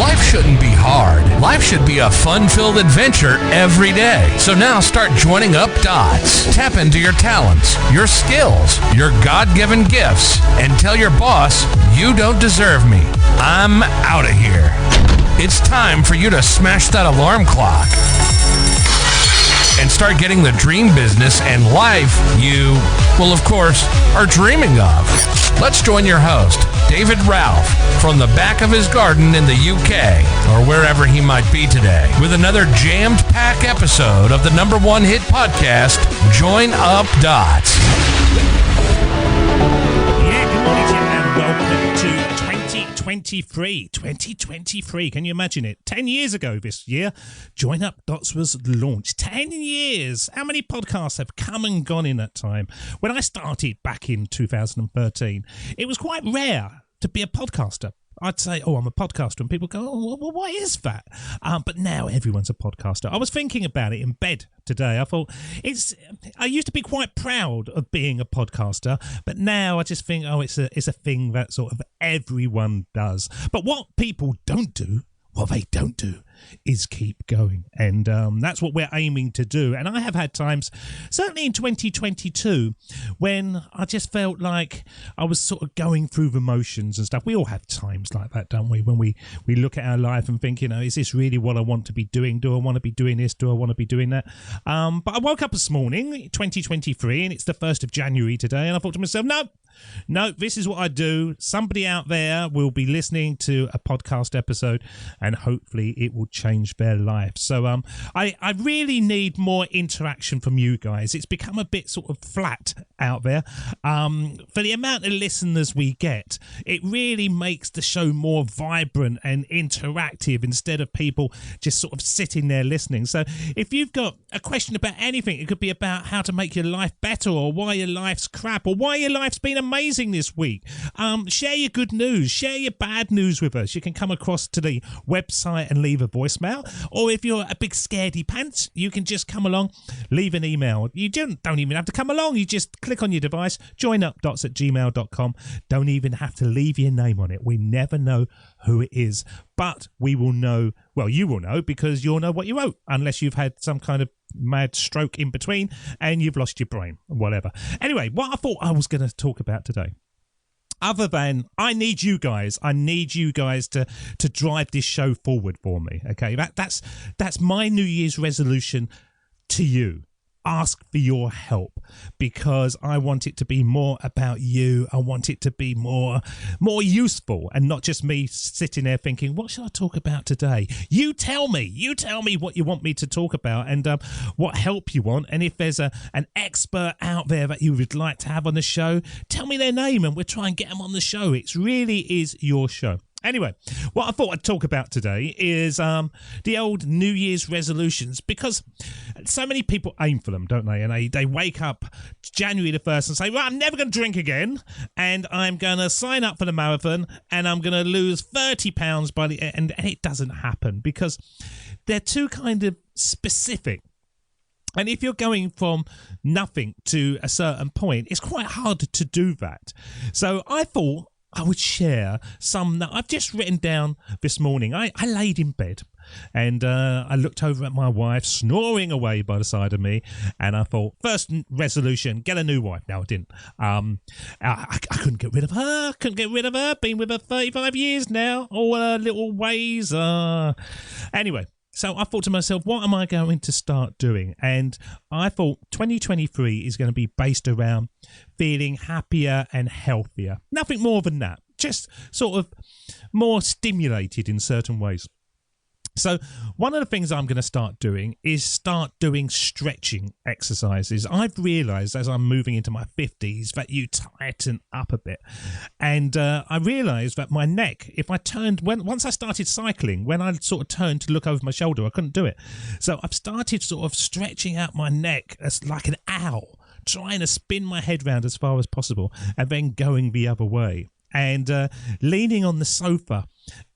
Life shouldn't be hard. Life should be a fun-filled adventure every day. So now start joining up dots. Tap into your talents, your skills, your God-given gifts, and tell your boss, you don't deserve me. I'm out of here. It's time for you to smash that alarm clock and start getting the dream business and life you, well, of course, are dreaming of. Let's join your host, David Ralph, from the back of his garden in the UK, or wherever he might be today, with another jammed-packed episode of the #1 hit podcast, Join Up Dots. Yeah, good morning to you and welcome to 2023. 2023, can you imagine it? 10 years ago this year, Join Up Dots was launched. 10 years! How many podcasts have come and gone in that time? When I started back in 2013, it was quite rare to be a podcaster. I'd say, oh, I'm a podcaster, and people go, oh, well, what is that? But now everyone's a podcaster. I was thinking about it in bed today. I thought, I used to be quite proud of being a podcaster, but now I just think, oh, it's a thing that sort of everyone does. But what people don't do, what they don't do is keep going. And that's what we're aiming to do. And I have had times, certainly in 2022, when I just felt like I was sort of going through the motions and stuff. We all have times like that, don't we? When we look at our life and think, is this really what I want to be doing? Do I want to be doing this? Do I want to be doing that? But I woke up this morning, 2023, and it's the 1st of January today. And I thought to myself, no, this is what I do. Somebody out there will be listening to a podcast episode and hopefully it will change their life. So I really need more interaction from you guys. It's become a bit sort of flat out there. For the amount of listeners we get, it really makes the show more vibrant and interactive instead of people just sort of sitting there listening. So if you've got a question about anything, it could be about how to make your life better or why your life's crap or why your life's been amazing this week. Share your good news, share your bad news with us. You can come across to the website and leave a voicemail, or if you're a big scaredy pants, you can just come along, leave an email. You don't even have to come along, you just click on your device, joinupdots@gmail.com. Don't even have to leave your name on it. We never know who it is, but we will know, well, you will know because you'll know what you wrote, unless you've had some kind of mad stroke in between and you've lost your brain, whatever. Anyway, what I thought I was going to talk about today, other than I need you guys to drive this show forward for me. Okay, that's my New Year's resolution to you. Ask for your help because I want it to be more about you. I want it to be more useful and not just me sitting there thinking, what should I talk about today? You tell me what you want me to talk about and what help you want. And if there's an expert out there that you would like to have on the show, tell me their name and we'll try and get them on the show. It really is your show. Anyway, what I thought I'd talk about today is the old New Year's resolutions, because so many people aim for them, don't they? And they wake up January the 1st and say, well, I'm never going to drink again, and I'm going to sign up for the marathon, and I'm going to lose 30 pounds by the end. And it doesn't happen because they're too kind of specific. And if you're going from nothing to a certain point, it's quite hard to do that. So I thought I would share some that I've just written down this morning. I laid in bed and I looked over at my wife snoring away by the side of me, and I thought, first resolution, get a new wife. No, I didn't. I couldn't get rid of her. Been with her 35 years now. All her little ways. Anyway. So I thought to myself, what am I going to start doing? And I thought 2023 is going to be based around feeling happier and healthier. Nothing more than that. Just sort of more stimulated in certain ways. So one of the things I'm going to start doing is stretching exercises. I've realised as I'm moving into my 50s that you tighten up a bit. And I realised that my neck, if I turned, once I started cycling, when I sort of turned to look over my shoulder, I couldn't do it. So I've started sort of stretching out my neck as like an owl, trying to spin my head round as far as possible and then going the other way. and leaning on the sofa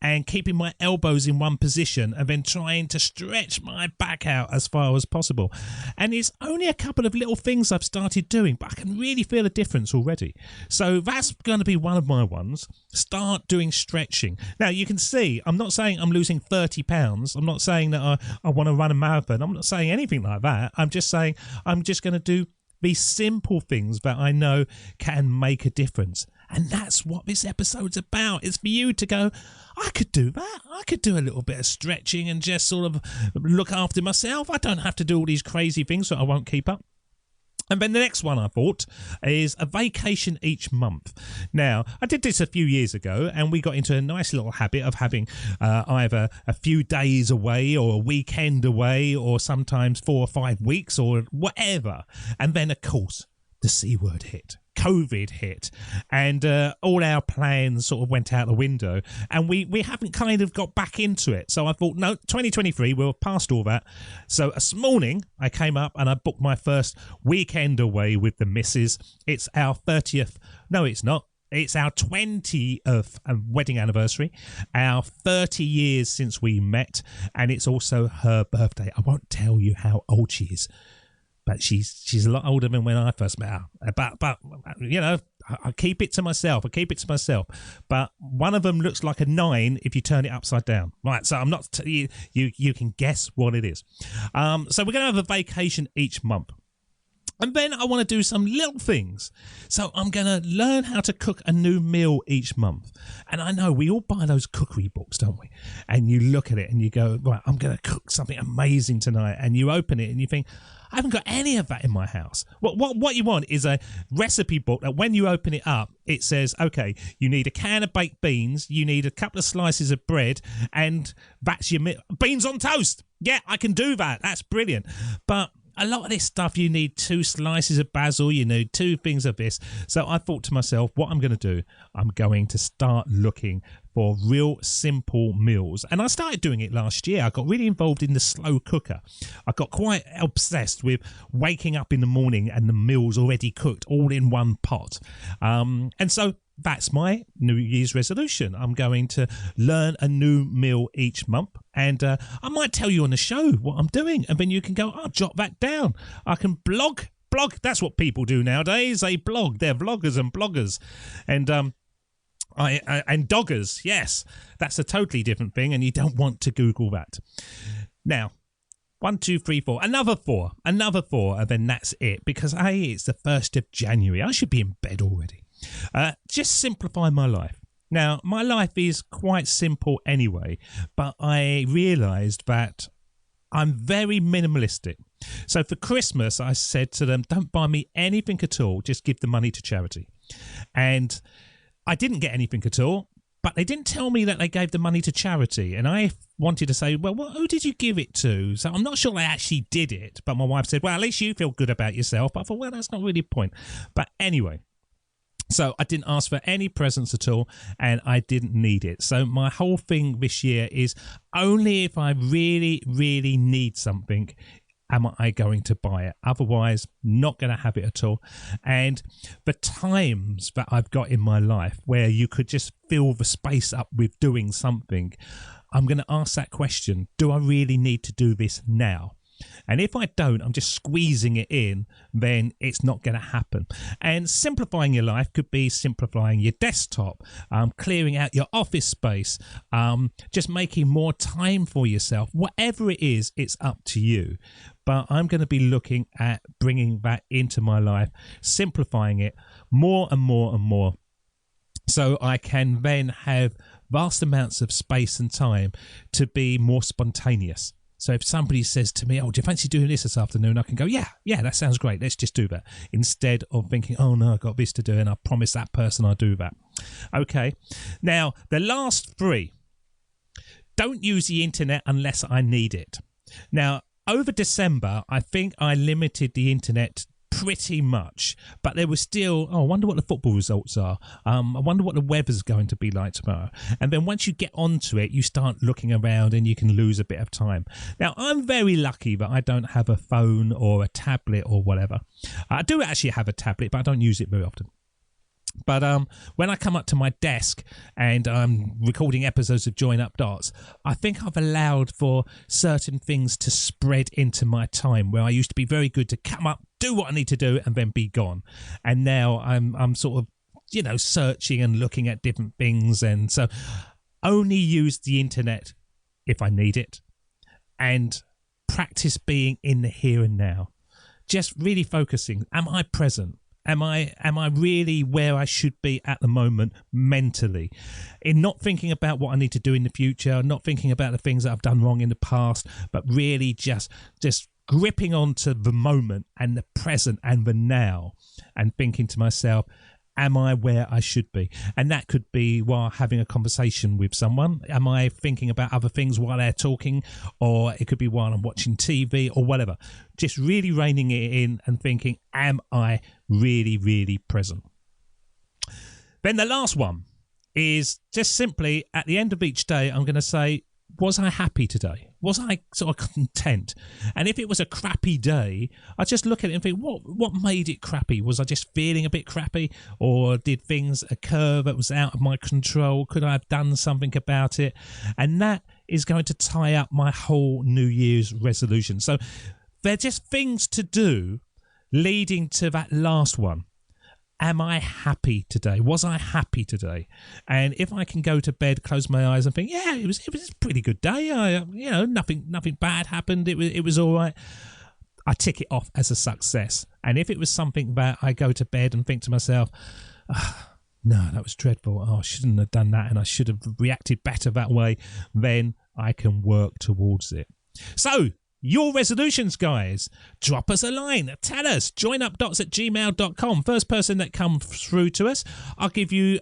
and keeping my elbows in one position and then trying to stretch my back out as far as possible. And it's only a couple of little things I've started doing, but I can really feel a difference already. So that's going to be one of my ones. Start doing stretching. Now, you can see, I'm not saying I'm losing 30 pounds. I'm not saying that I want to run a marathon. I'm not saying anything like that. I'm just saying I'm just going to do these simple things that I know can make a difference. And that's what this episode's about. It's for you to go, I could do that. I could do a little bit of stretching and just sort of look after myself. I don't have to do all these crazy things that I won't keep up. And then the next one I thought is a vacation each month. Now, I did this a few years ago, and we got into a nice little habit of having either a few days away or a weekend away or sometimes 4 or 5 weeks or whatever. And then, of course, the C word hit. COVID hit, and all our plans sort of went out the window, and we haven't kind of got back into it. So I thought, no, 2023, we're past all that. So this morning I came up and I booked my first weekend away with the missus. It's our 30th. No, it's not. It's our 20th wedding anniversary, our 30 years since we met, and it's also her birthday. I won't tell you how old she is, but she's a lot older than when I first met her. But you know, I keep it to myself. But one of them looks like a 9 if you turn it upside down. Right, so I'm not... You can guess what it is. So we're going to have a vacation each month. And then I want to do some little things. So I'm going to learn how to cook a new meal each month. And I know we all buy those cookery books, don't we? And you look at it and you go, right, I'm going to cook something amazing tonight. And you open it and you think, I haven't got any of that in my house. What you want is a recipe book that when you open it up, it says, okay, you need a can of baked beans, you need a couple of slices of bread, and that's your beans on toast. Yeah, I can do that. That's brilliant. But a lot of this stuff, you need 2 slices of basil, you need 2 things of this. So I thought to myself, what I'm going to do, I'm going to start looking for real simple meals. And I started doing it last year. I got really involved in the slow cooker. I got quite obsessed with waking up in the morning and the meals already cooked all in one pot. And so that's my New Year's resolution. I'm going to learn a new meal each month, and I might tell you on the show what I'm doing, and then you can go, oh, jot that down. I can blog. That's what people do nowadays. They blog. They're vloggers and bloggers, and and doggers. Yes, that's a totally different thing, and you don't want to Google that. Now, 1, 2, 3, 4. Another four, and then that's it. Because it's the 1st of January. I should be in bed already. Just simplify my life. Now, my life is quite simple anyway, but I realised that I'm very minimalistic. So for Christmas, I said to them, don't buy me anything at all, just give the money to charity. And I didn't get anything at all, but they didn't tell me that they gave the money to charity. And I wanted to say, well, who did you give it to? So I'm not sure they actually did it, but my wife said, well, at least you feel good about yourself. But I thought, well, that's not really the point. But anyway, so I didn't ask for any presents at all, and I didn't need it. So my whole thing this year is only if I really, really need something am I going to buy it. Otherwise, not going to have it at all. And the times that I've got in my life where you could just fill the space up with doing something, I'm going to ask that question, do I really need to do this now? And if I don't, I'm just squeezing it in, then it's not going to happen. And simplifying your life could be simplifying your desktop, clearing out your office space, just making more time for yourself. Whatever it is, it's up to you. But I'm going to be looking at bringing that into my life, simplifying it more and more and more, so I can then have vast amounts of space and time to be more spontaneous. So if somebody says to me, oh, do you fancy doing this afternoon? I can go, yeah, that sounds great. Let's just do that. Instead of thinking, oh, no, I've got this to do and I promise that person I'll do that. Okay. Now, the last 3. Don't use the internet unless I need it. Now, over December, I think I limited the internet pretty much, but there was still, I wonder what the football results are. I wonder what the weather's going to be like tomorrow. And then once you get onto it, you start looking around and you can lose a bit of time. Now, I'm very lucky that I don't have a phone or a tablet or whatever. I do actually have a tablet, but I don't use it very often. But when I come up to my desk and I'm recording episodes of Join Up Dots, I think I've allowed for certain things to spread into my time, where I used to be very good to come up, do what I need to do, and then be gone. And now I'm sort of, searching and looking at different things. And so only use the internet if I need it, and practice being in the here and now. Just really focusing. Am I present? Am I really where I should be at the moment mentally? In not thinking about what I need to do in the future, not thinking about the things that I've done wrong in the past, but really just gripping onto the moment and the present and the now, and thinking to myself, am I where I should be? And that could be while having a conversation with someone. Am I thinking about other things while they're talking? Or it could be while I'm watching TV or whatever. Just really reining it in and thinking, am I really, really present? Then the last one is just simply at the end of each day, I'm going to say, was I happy today? Was I sort of content? And if it was a crappy day, I just look at it and think, what made it crappy? Was I just feeling a bit crappy? Or did things occur that was out of my control? Could I have done something about it? And that is going to tie up my whole New Year's resolution. So they're just things to do leading to that last one. Am I happy today? Was I happy today? And if I can go to bed, close my eyes and think, yeah, it was a pretty good day. Nothing bad happened. It was all right. I tick it off as a success. And if it was something that I go to bed and think to myself, no, that was dreadful. I shouldn't have done that, and I should have reacted better that way, then I can work towards it. So, your resolutions, guys. Drop us a line. Tell us. joinupdots@gmail.com. First person that comes through to us, I'll give you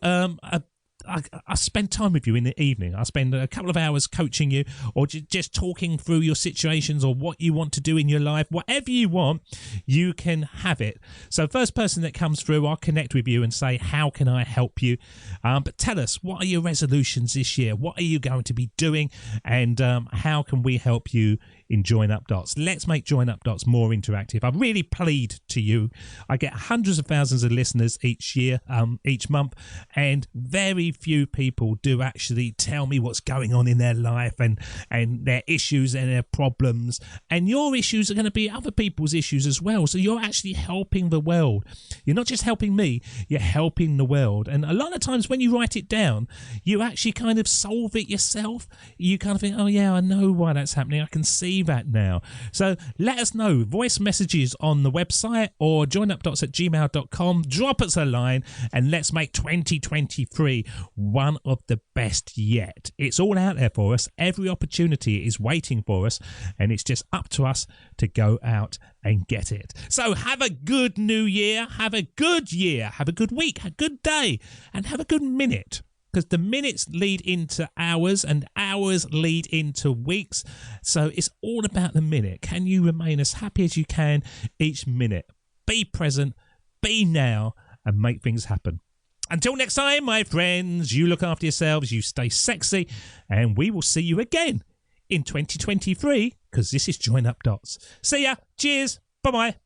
I spend time with you in the evening. I spend a couple of hours coaching you, or just talking through your situations or what you want to do in your life. Whatever you want, you can have it. So first person that comes through, I'll connect with you and say, how can I help you? But tell us, what are your resolutions this year? What are you going to be doing? And how can we help you in Join Up Dots? Let's make Join Up Dots more interactive. I really plead to you. I get hundreds of thousands of listeners each year, each month, and very few people do actually tell me what's going on in their life and their issues and their problems. And your issues are going to be other people's issues as well. So you're actually helping the world. You're not just helping me, you're helping the world. And a lot of times when you write it down, you actually kind of solve it yourself. You kind of think, oh yeah, I know why that's happening. I can see that now. So let us know. Voice messages on the website or joinupdots@gmail.com. Drop us a line and let's make 2023 one of the best yet. It's all out there for us. Every opportunity is waiting for us, and it's just up to us to go out and get it. So have a good new year. Have a good year. Have a good week. A good day. And have a good minute. Because the minutes lead into hours and hours lead into weeks. So it's all about the minute. Can you remain as happy as you can each minute? Be present, be now, and make things happen. Until next time, my friends, you look after yourselves, you stay sexy, and we will see you again in 2023, because this is Join Up Dots. See ya. Cheers. Bye-bye.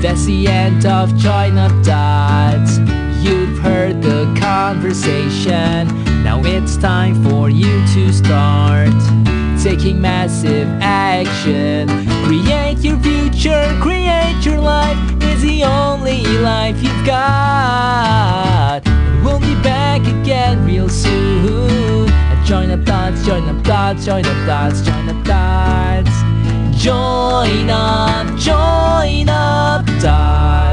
That's the end of Join Up Dots. You've heard the conversation. Now it's time for you to start taking massive action. Create your future, create your life. It's the only life you've got. We'll be back again real soon. Join Up Dots, Join Up Dots, Join Up Dots, Join Up Dots. Join Up Dots.